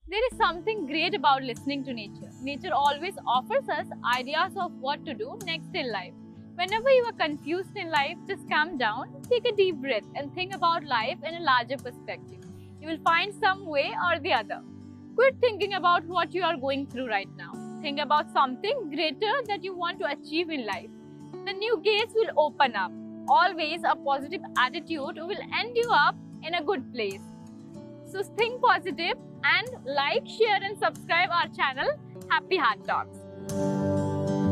There is something great about listening to nature. Nature always offers us ideas of what to do next in life. Whenever you are confused in life, just calm down, take a deep breath, and think about life in a larger perspective. You will find some way or the other. Quit thinking about what you are going through right now. Think about something greater that you want to achieve in life. The new gates will open up. Always a positive attitude will end you up in a good place. So think positive and like, share and subscribe our channel Happy Heart Talks.